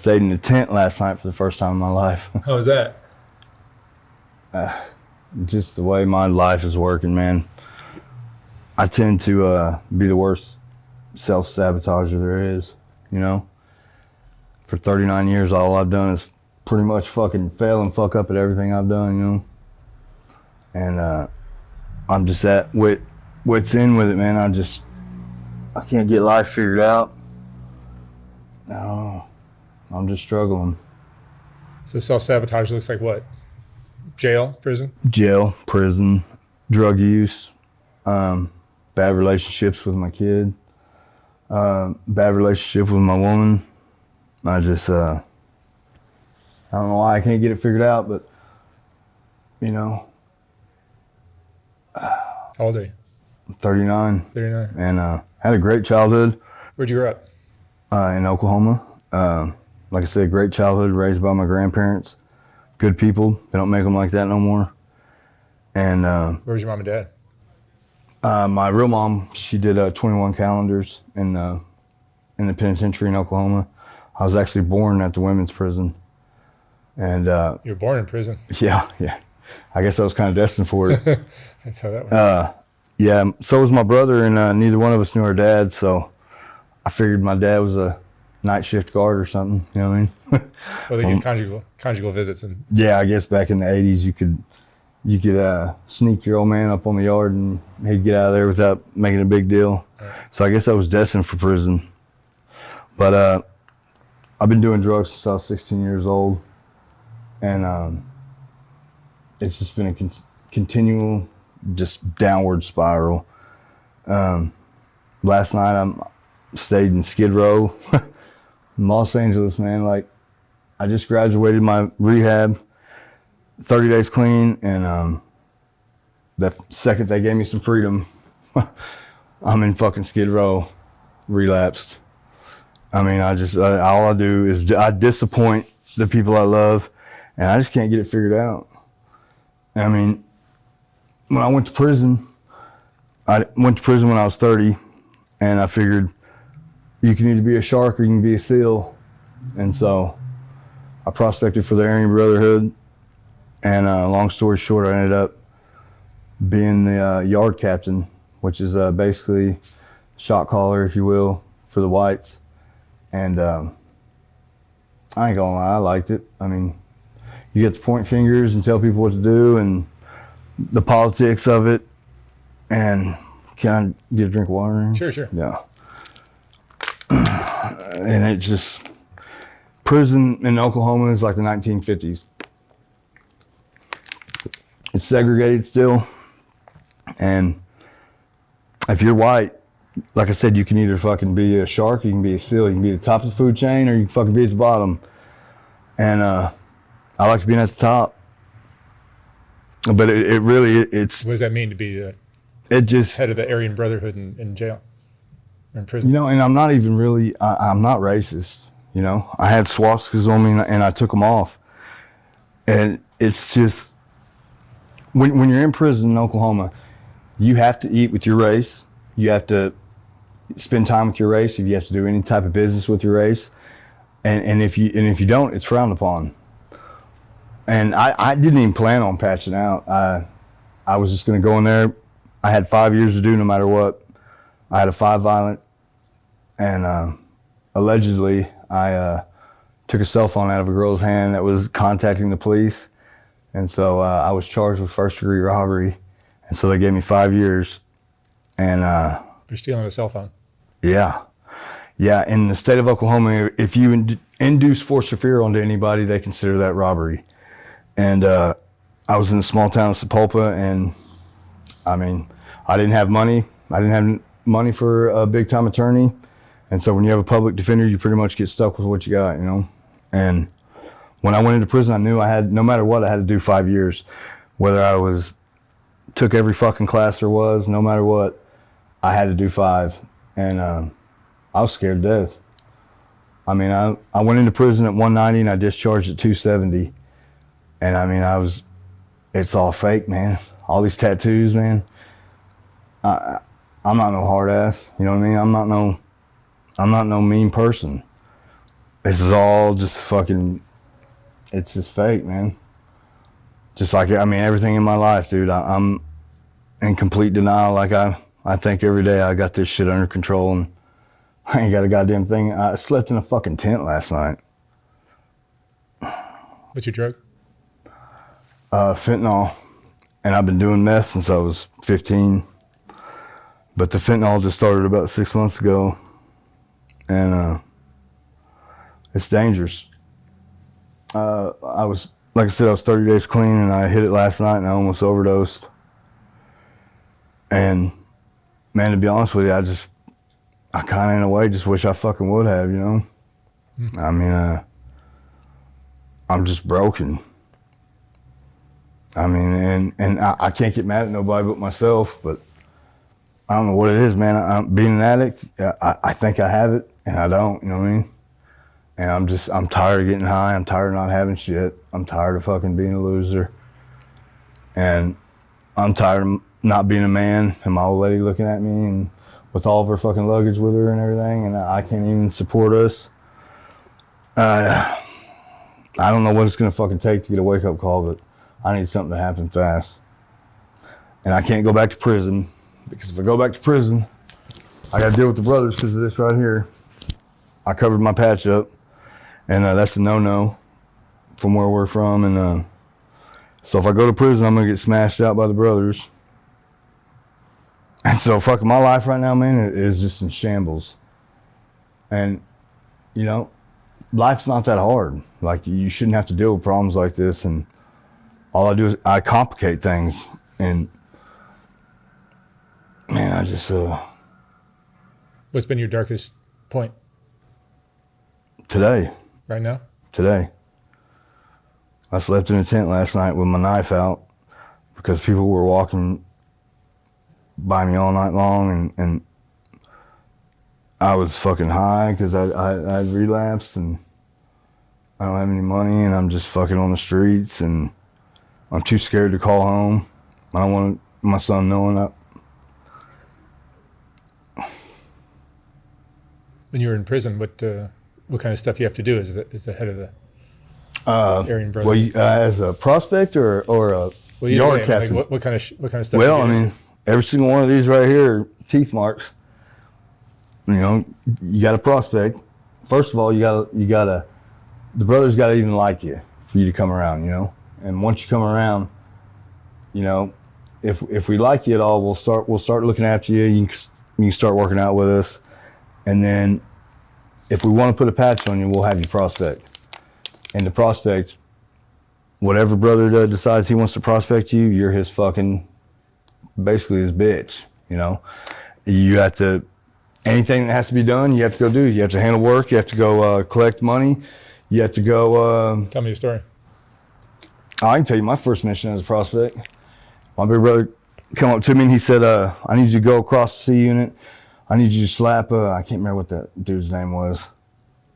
stayed in a tent last night for the first time in my life. How was that? Just the way my life is working, man. I tend to be the worst self-sabotager there is, you know? For 39 years, all I've done is pretty much fucking fail and fuck up at everything I've done, you know? And I'm just at what's in with it, man. I can't get life figured out. I don't know. I'm just struggling. So self-sabotage looks like what? Jail, prison? Jail, prison, drug use, bad relationships with my kid, bad relationship with my woman. I don't know why I can't get it figured out, but, you know. How old are you? I'm 39. 39. And had a great childhood. Where'd you grow up? In Oklahoma. Like I said, great childhood, raised by my grandparents. Good people. They don't make them like that no more. And where was your mom and dad? My real mom, she did 21 calendars in the penitentiary in Oklahoma. I was actually born at the women's prison. And you were born in prison? Yeah. I guess I was kind of destined for it. That's how that went. Yeah, so was my brother, and neither one of us knew our dad, so I figured my dad was a night shift guard or something, you know what I mean? Well, they get conjugal visits. And yeah, I guess back in the 80s you could sneak your old man up on the yard and he'd get out of there without making a big deal. Right. So I guess I was destined for prison. But I've been doing drugs since I was 16 years old, and it's just been a continual just downward spiral. Last night I stayed in Skid Row in Los Angeles, man. Like, I just graduated my rehab, 30 days clean, and the second they gave me some freedom, I'm in fucking Skid Row, relapsed. I mean, all I do is I disappoint the people I love, and I just can't get it figured out. I mean, when I went to prison when I was 30, and I figured you can either be a shark or you can be a seal. And so I prospected for the Aryan Brotherhood, and long story short, I ended up being the yard captain, which is basically shot caller, if you will, for the whites. And I ain't gonna lie, I liked it. I mean, you get to point fingers and tell people what to do, and the politics of it. And can I get a drink of water? Sure. Yeah. And it just, prison in Oklahoma is like the 1950s. It's segregated still. And if you're white, like I said, you can either fucking be a shark, you can be a seal, you can be at the top of the food chain, or you can fucking be at the bottom. And I like to be at the top. But it really, it's... What does that mean to be it just head of the Aryan Brotherhood in jail? Or in prison? You know, and I'm not even really, I'm not racist, you know. I had swastikas on me, and I took them off. And it's just, when you're in prison in Oklahoma, you have to eat with your race. You have to spend time with your race. If you have to do any type of business with your race. And if you don't, it's frowned upon. And I didn't even plan on patching out. I was just going to go in there. I had 5 years to do no matter what. I had a 5 violent, and allegedly I took a cell phone out of a girl's hand that was contacting the police. And so I was charged with first-degree robbery. And so they gave me 5 years. And for stealing a cell phone? Yeah. Yeah, in the state of Oklahoma, if you induce force or fear onto anybody, they consider that robbery. And I was in the small town of Sapulpa, and I mean, I didn't have money. I didn't have money for a big-time attorney. And so when you have a public defender, you pretty much get stuck with what you got, you know? And when I went into prison, I knew I had, no matter what, I had to do 5 years. Whether I took every fucking class there was, no matter what, I had to do 5. And I was scared to death. I mean, I went into prison at 190 and I discharged at 270. And I mean, it's all fake, man. All these tattoos, man. I'm not no hard ass, you know what I mean? I'm not no mean person. this is all just fucking, it's just fake, man. Just like, I mean, everything in my life, dude, I'm in complete denial. Like I think every day I got this shit under control and I ain't got a goddamn thing. I slept in a fucking tent last night. What's your drug? Fentanyl. And I've been doing meth since I was 15. But the fentanyl just started about 6 months ago. And it's dangerous. I was, like I said, I was 30 days clean and I hit it last night and I almost overdosed. And man, to be honest with you, I kind of in a way just wish I fucking would have, you know? I mean, I'm just broken. I mean, and I can't get mad at nobody but myself, but I don't know what it is, man. Being an addict, I think I have it and I don't, you know what I mean? And I'm tired of getting high. I'm tired of not having shit. I'm tired of fucking being a loser. And I'm tired of not being a man and my old lady looking at me and with all of her fucking luggage with her and everything, and I can't even support us. I don't know what it's gonna fucking take to get a wake-up call, but I need something to happen fast. And I can't go back to prison, because if I go back to prison, I gotta deal with the brothers because of this right here. I covered my patch up, and that's a no-no from where we're from, and so if I go to prison, I'm gonna get smashed out by the brothers. And so fucking my life right now, man, is just in shambles. And, you know, life's not that hard. Like, you shouldn't have to deal with problems like this. And all I do is I complicate things. And, man, I just... What's been your darkest point? Today. Right now? Today. I slept in a tent last night with my knife out because people were walking by me all night long, and I was fucking high because I'd relapsed and I don't have any money and I'm just fucking on the streets and I'm too scared to call home. I don't want my son knowing that. When you were in prison, what kind of stuff you have to do as the head of the Aryan Brotherhood? Well, as a prospect or a yard captain? Like what kind of stuff? Well, I mean, every single one of these right here are teeth marks. You know, you got to prospect. First of all, you gotta, the brothers got to even like you for you to come around, you know? And once you come around, you know, if we like you at all, we'll start looking after you. You can start working out with us. And then if we want to put a patch on you, we'll have you prospect. And to prospect, whatever brother decides he wants to prospect you, you're his fucking, basically his bitch, you know? You have to, anything that has to be done, you have to go do. You have to handle work, you have to go collect money, you have to go... Tell me your story. I can tell you my first mission as a prospect. My big brother came up to me and he said, I need you to go across the C unit. I need you to slap, I can't remember what that dude's name was,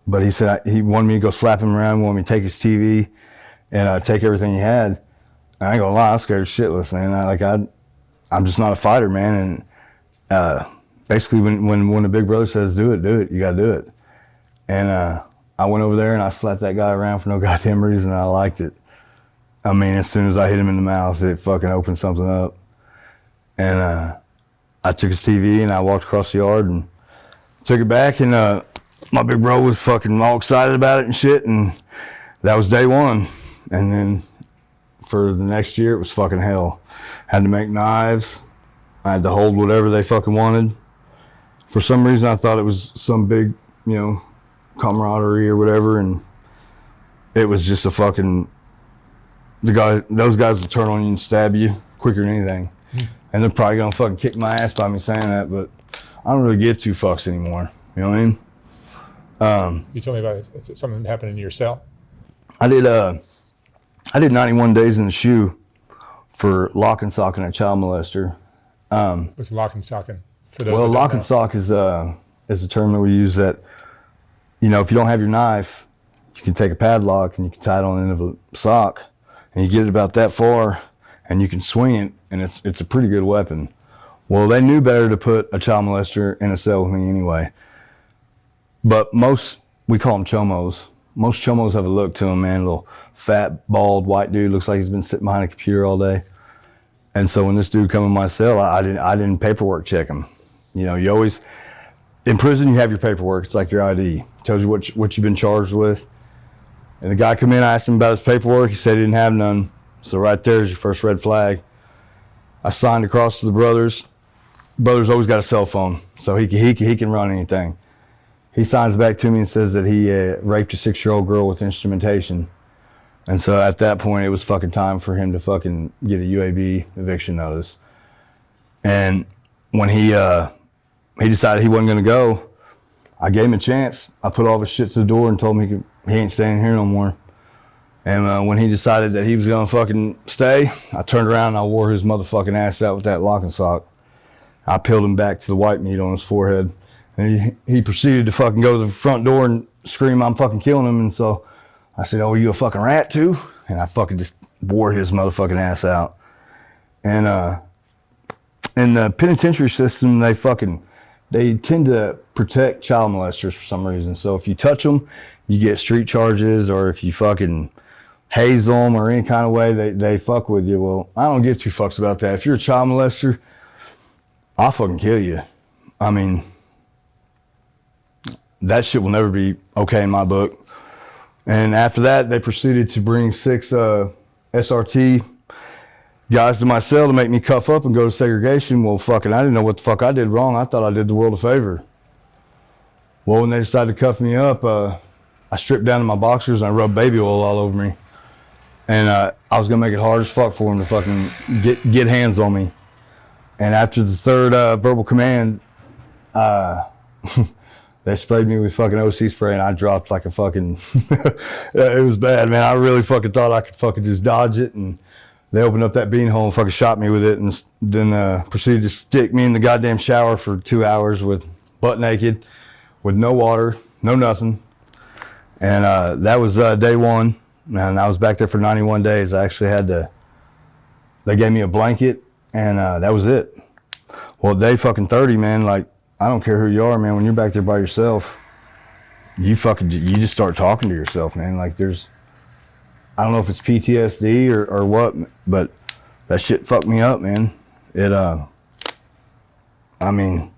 but he said he wanted me to go slap him around, wanted me to take his TV and take everything he had. And I ain't gonna lie, I was scared shitless, man. I'm just not a fighter, man. And basically when the big brother says do it, you gotta do it. And I went over there and I slapped that guy around for no goddamn reason, and I liked it. I mean, as soon as I hit him in the mouth, it fucking opened something up. And I took his TV and I walked across the yard and took it back, and my big bro was fucking all excited about it and shit, and that was day one. And then for the next year, it was fucking hell. Had to make knives. I had to hold whatever they fucking wanted. For some reason, I thought it was some big, you know, camaraderie or whatever, and it was just a fucking, those guys will turn on you and stab you quicker than anything. And they're probably gonna fucking kick my ass by me saying that, but I don't really give two fucks anymore. You know what I mean? You told me about it. Something happened in your cell. I did 91 days in the shoe for lock and socking a child molester. What's lock and socking? For those Well, that lock don't and sock is a term that we use that, you know, if you don't have your knife, you can take a padlock and you can tie it on the end of a sock, and you get it about that far, and you can swing it, and it's a pretty good weapon. Well, they knew better to put a child molester in a cell with me anyway. But most we call them chomos. Most chomos have a look to them, man. A little fat, bald, white dude, looks like he's been sitting behind a computer all day. And so when this dude come in my cell, I didn't paperwork check him. You know, you always, in prison, you have your paperwork. It's like your ID. It tells you what you've been charged with. And the guy come in, I asked him about his paperwork. He said he didn't have none. So right there is your first red flag. I signed across to the brothers. Brother's always got a cell phone, so he can run anything. He signs back to me and says that he raped a 6-year-old girl with instrumentation. And so at that point, it was fucking time for him to fucking get a UAB eviction notice. And when he decided he wasn't gonna go, I gave him a chance. I put all of his shit to the door and told him he ain't staying here no more. And when he decided that he was gonna fucking stay, I turned around and I wore his motherfucking ass out with that lock and sock. I peeled him back to the white meat on his forehead. And he proceeded to fucking go to the front door and scream, I'm fucking killing him. And so I said, oh, you a fucking rat too? And I fucking just wore his motherfucking ass out. And in the penitentiary system, they tend to protect child molesters for some reason. So if you touch them, you get street charges, or if you fucking haze them or any kind of way, they fuck with you. Well, I don't give two fucks about that. If you're a child molester, I'll fucking kill you. I mean, that shit will never be okay in my book. And after that, they proceeded to bring 6 SRT guys to my cell to make me cuff up and go to segregation. Well, fucking, I didn't know what the fuck I did wrong. I thought I did the world a favor. Well, when they decided to cuff me up, I stripped down to my boxers and I rubbed baby oil all over me. And I was gonna make it hard as fuck for them to fucking get hands on me. And after the 3rd verbal command, they sprayed me with fucking OC spray and I dropped like a fucking, it was bad, man. I really fucking thought I could fucking just dodge it. And they opened up that bean hole and fucking shot me with it, and then proceeded to stick me in the goddamn shower for 2 hours with butt naked, with no water, no nothing. And that was day 1. And I was back there for 91 days. I actually they gave me a blanket, and that was it. Well, day fucking 30, man, like, I don't care who you are, man. When you're back there by yourself, you just start talking to yourself, man. Like, I don't know if it's PTSD or what, but that shit fucked me up, man. I mean,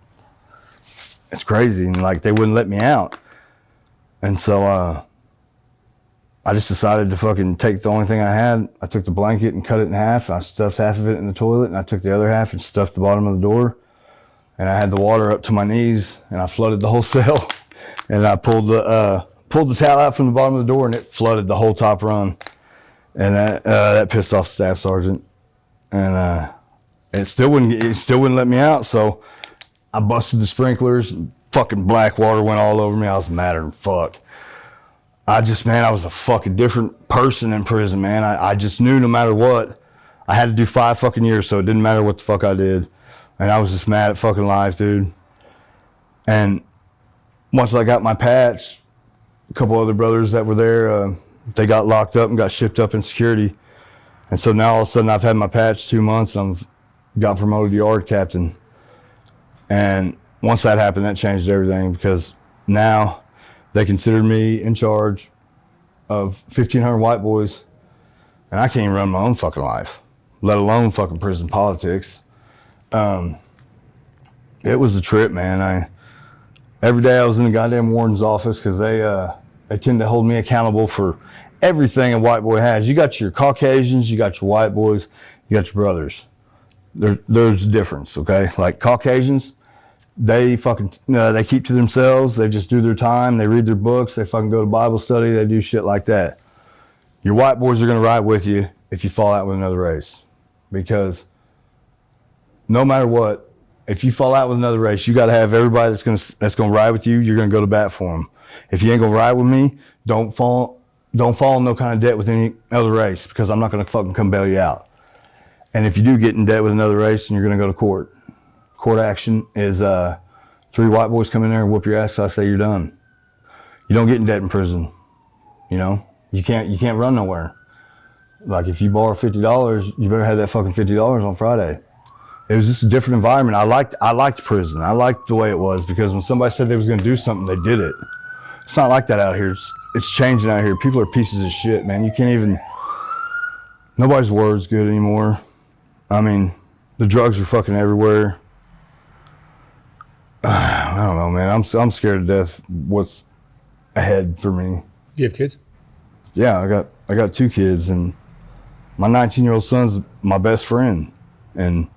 it's crazy. And like, they wouldn't let me out. And so, I just decided to fucking take the only thing I had. I took the blanket and cut it in half. I stuffed half of it in the toilet, and I took the other half and stuffed the bottom of the door. And I had the water up to my knees, and I flooded the whole cell. And I pulled the towel out from the bottom of the door, and it flooded the whole top run. And that pissed off the staff sergeant. And it still wouldn't let me out. So I busted the sprinklers. Fucking black water went all over me. I was madder than fuck. I was a fucking different person in prison, man. I just knew no matter what, I had to do 5 fucking years, so it didn't matter what the fuck I did. And I was just mad at fucking life, dude. And once I got my patch, a couple other brothers that were there, they got locked up and got shipped up in security. And so now all of a sudden I've had my patch 2 months and I've got promoted to yard captain. And once that happened, that changed everything, because now they considered me in charge of 1,500 white boys, and I can't even run my own fucking life, let alone fucking prison politics. It was a trip, man. Every day I was in the goddamn warden's office, because they tend to hold me accountable for everything a white boy has. You got your Caucasians, you got your white boys, you got your brothers. There's a difference, okay? Like Caucasians, they fucking, they keep to themselves. They just do their time. They read their books. They fucking go to Bible study. They do shit like that. Your white boys are going to ride with you if you fall out with another race, because no matter what, if you fall out with another race, you got to have everybody that's going to ride with you. You're going to go to bat for them. If you ain't going to ride with me, don't fall in no kind of debt with any other race, because I'm not going to fucking come bail you out. And if you do get in debt with another race, and you're going to go to court. Court action is 3 white boys come in there and whoop your ass, so I say you're done. You don't get in debt in prison. You know, you can't run nowhere. Like, if you borrow $50, you better have that fucking $50 on Friday. It was just a different environment. I liked prison. I liked the way it was, because when somebody said they was going to do something, they did it. It's not like that out here. It's changing out here. People are pieces of shit, man. You can't even, nobody's word's good anymore. I mean, the drugs are fucking everywhere. I don't know, man. I'm scared to death what's ahead for me. Do you have kids? Yeah, I got 2 kids, and my 19-year-old son's my best friend, and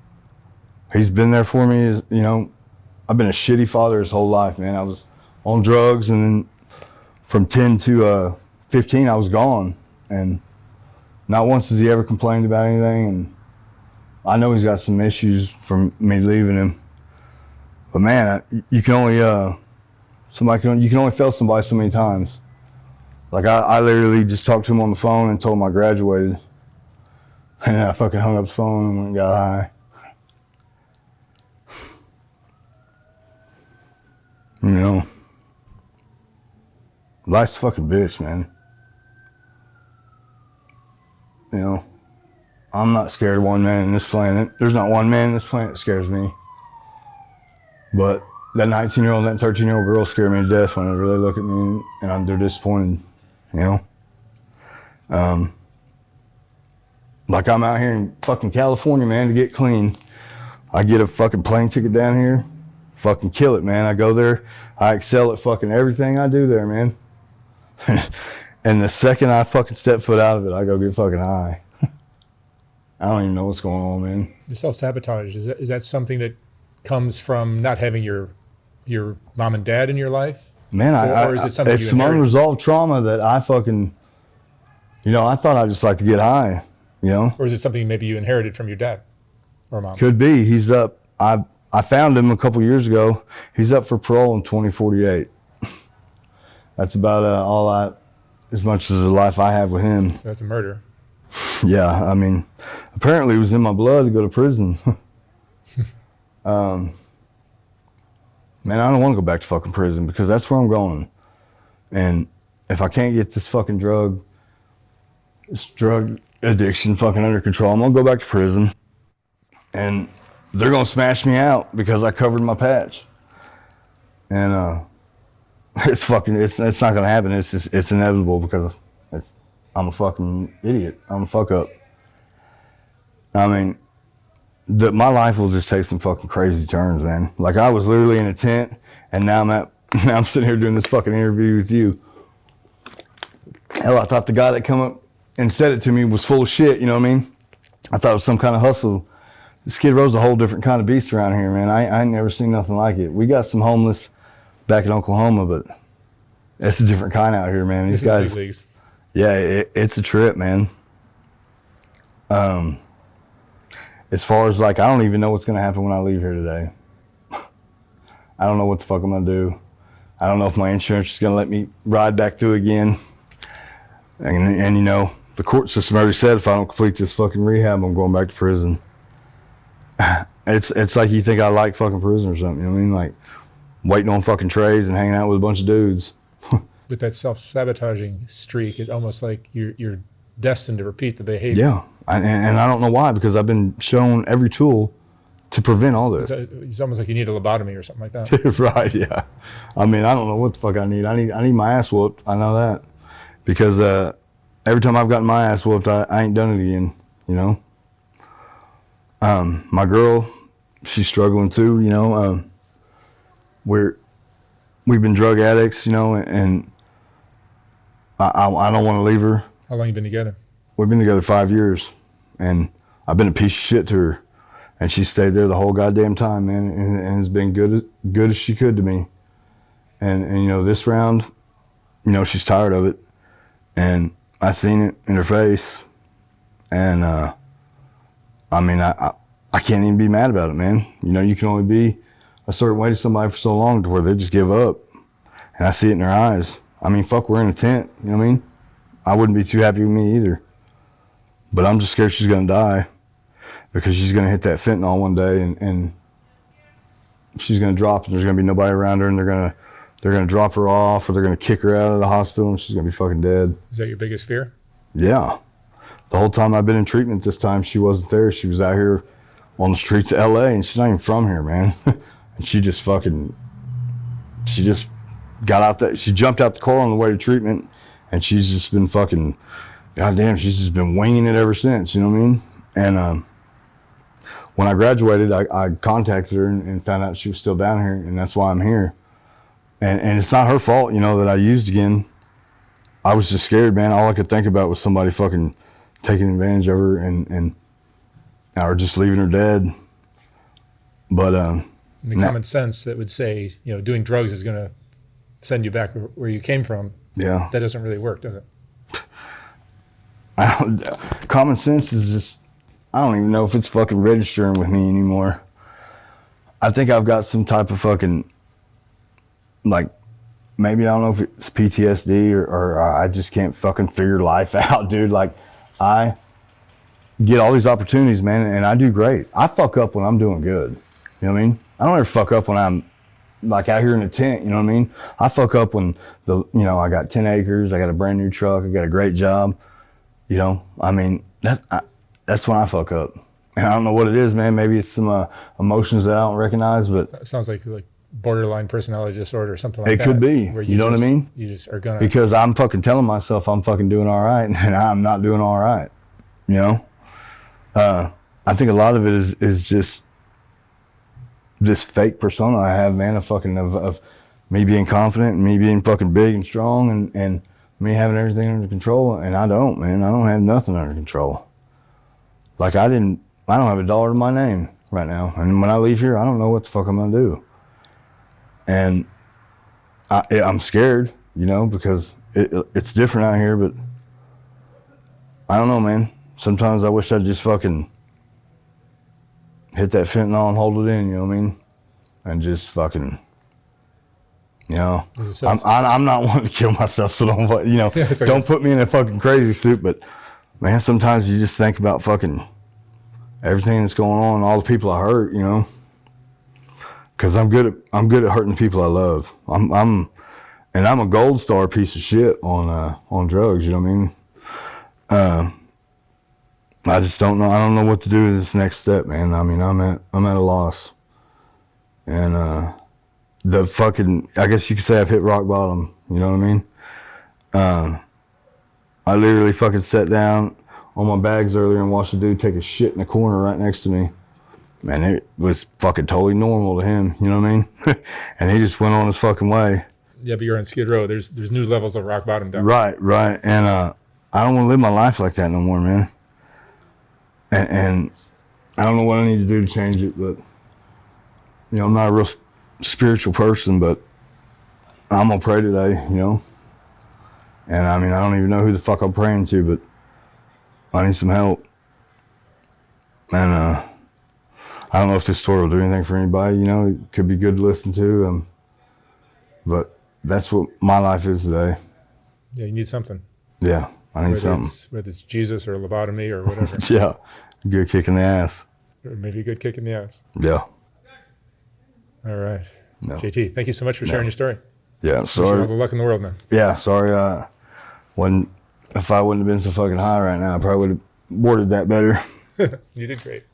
he's been there for me. You know, I've been a shitty father his whole life, man. I was on drugs, and then from 10 to 15, I was gone, and not once has he ever complained about anything. And I know he's got some issues from me leaving him, but man, you can only you can only fail somebody so many times. Like I literally just talked to him on the phone and told him I graduated, and then I fucking hung up the phone and went and got high. You know, life's a fucking bitch, man. You know, I'm not scared of one man in this planet. There's not one man in this planet that scares me. But that 19-year-old and that 13-year-old girl scare me to death when they really look at me and they're disappointed, you know? Like I'm out here in fucking California, man, to get clean. I get a fucking plane ticket down here, fucking kill it, man. I go there, I excel at fucking everything I do there, man. And the second I fucking step foot out of it, I go get fucking high. I don't even know what's going on, man. The self-sabotage, is that something that comes from not having your mom and dad in your life? Man, or is it something it's some unresolved trauma that I fucking, you know, I thought I'd just like to get high, you know? Or is it something maybe you inherited from your dad or mom? Could be. He's up. I found him a couple years ago. He's up for parole in 2048. That's about as much as the life I have with him. So that's a murder. Yeah, I mean, apparently it was in my blood to go to prison. Man, I don't want to go back to fucking prison because that's where I'm going. And if I can't get this drug addiction fucking under control, I'm going to go back to prison. And they're going to smash me out because I covered my patch. And it's not going to happen. It's inevitable because I'm a fucking idiot. I'm a fuck up. I mean, my life will just take some fucking crazy turns, man. Like I was literally in a tent, and now I'm sitting here doing this fucking interview with you. Hell, I thought the guy that come up and said it to me was full of shit. You know what I mean? I thought it was some kind of hustle. Skid Row's a whole different kind of beast around here, man. I ain't never seen nothing like it. We got some homeless back in Oklahoma, but it's a different kind out here, man. These guys, yeah, it's a trip, man. As far as like, I don't even know what's going to happen when I leave here today. I don't know what the fuck I'm going to do. I don't know if my insurance is going to let me ride back through again. And you know, the court system already said if I don't complete this fucking rehab, I'm going back to prison. It's like you think I like fucking prison or something, you know what I mean? Like waiting on fucking trays and hanging out with a bunch of dudes. With that self-sabotaging streak, it's almost like you're destined to repeat the behavior. Yeah, and I don't know why, because I've been shown every tool to prevent all this. It's almost like you need a lobotomy or something like that. Right, yeah. I mean, I don't know what the fuck I need. I need my ass whooped. I know that. Because every time I've gotten my ass whooped, I ain't done it again, you know? My girl, she's struggling too, you know? We've been drug addicts, you know, and I don't want to leave her. How long you been together? We've been together 5 years, and I've been a piece of shit to her, and she stayed there the whole goddamn time, man, and has been good as she could to me. And you know, this round, you know, she's tired of it, and I seen it in her face, and I mean, I can't even be mad about it, man. You know, you can only be a certain way to somebody for so long to where they just give up, and I see it in their eyes. I mean, fuck, we're in a tent, you know what I mean? I wouldn't be too happy with me either. But I'm just scared she's gonna die because she's gonna hit that fentanyl one day and she's gonna drop and there's gonna be nobody around her and they're gonna drop her off or they're gonna kick her out of the hospital and she's gonna be fucking dead. Is that your biggest fear? Yeah. The whole time I've been in treatment this time, she wasn't there. She was out here on the streets of LA and she's not even from here, man. And she just got out that, she jumped out the car on the way to treatment, and she's just been fucking, goddamn, she's just been winging it ever since, you know what I mean? And when I graduated, I contacted her and found out she was still down here, and that's why I'm here. And it's not her fault, you know, that I used again. I was just scared, man. All I could think about was somebody fucking taking advantage of her and or just leaving her dead. But the common sense that would say, you know, doing drugs is going to send you back where you came from. Yeah, that doesn't really work, does it? Common sense is just, I don't even know if it's fucking registering with me anymore. I think I've got some type of fucking, like, maybe I don't know if it's PTSD or I just can't fucking figure life out, dude. Like, I get all these opportunities, man, and I do great. I fuck up when I'm doing good. You know what I mean? I don't ever fuck up when I'm like out here in the tent, you know what I mean? I fuck up when I got 10 acres, I got a brand new truck, I got a great job. You know, I mean, that's when I fuck up. And I don't know what it is, man. Maybe it's some emotions that I don't recognize, but it sounds like borderline personality disorder or something like that. It could be. Where you know what I mean? You just are gonna, because I'm fucking telling myself I'm fucking doing all right, and I'm not doing all right. You know, I think a lot of it is just this fake persona I have, man. Of me being confident and me being fucking big and strong and me having everything under control, and I don't, man. I don't have nothing under control. Like I don't have $1 to my name right now, and when I leave here, I don't know what the fuck I'm gonna do. And I'm scared, you know, because it's different out here, but I don't know, man. Sometimes I wish I'd just fucking hit that fentanyl and hold it in, you know what I mean? And just fucking, you know, I'm not wanting to kill myself, so don't, you know, don't put me in a fucking crazy suit, but man, sometimes you just think about fucking everything that's going on, all the people I hurt, you know. Cause I'm good at hurting the people I love. I'm a gold star piece of shit on drugs. You know what I mean? I just don't know. I don't know what to do with this next step, man. I mean, I'm at a loss, and I guess you could say I've hit rock bottom. You know what I mean? I literally fucking sat down on my bags earlier and watched a dude take a shit in the corner right next to me. Man, it was fucking totally normal to him, you know what I mean? And he just went on his fucking way. Yeah, but you're on Skid Row. There's new levels of rock bottom down. Right. And I don't want to live my life like that no more, man. And I don't know what I need to do to change it, but, you know, I'm not a real spiritual person, but I'm going to pray today, you know? And I mean, I don't even know who the fuck I'm praying to, but I need some help. And, I don't know if this story will do anything for anybody, you know, it could be good to listen to, but that's what my life is today. Yeah, you need something. Yeah, I need something. Whether it's Jesus or lobotomy or whatever. Yeah, good kick in the ass. Or maybe a good kick in the ass. Yeah. All right. No. JT, thank you so much for sharing your story. Yeah, sorry. Wish you all the luck in the world, man. Yeah, sorry. If I wouldn't have been so fucking high right now, I probably would have worded that better. You did great.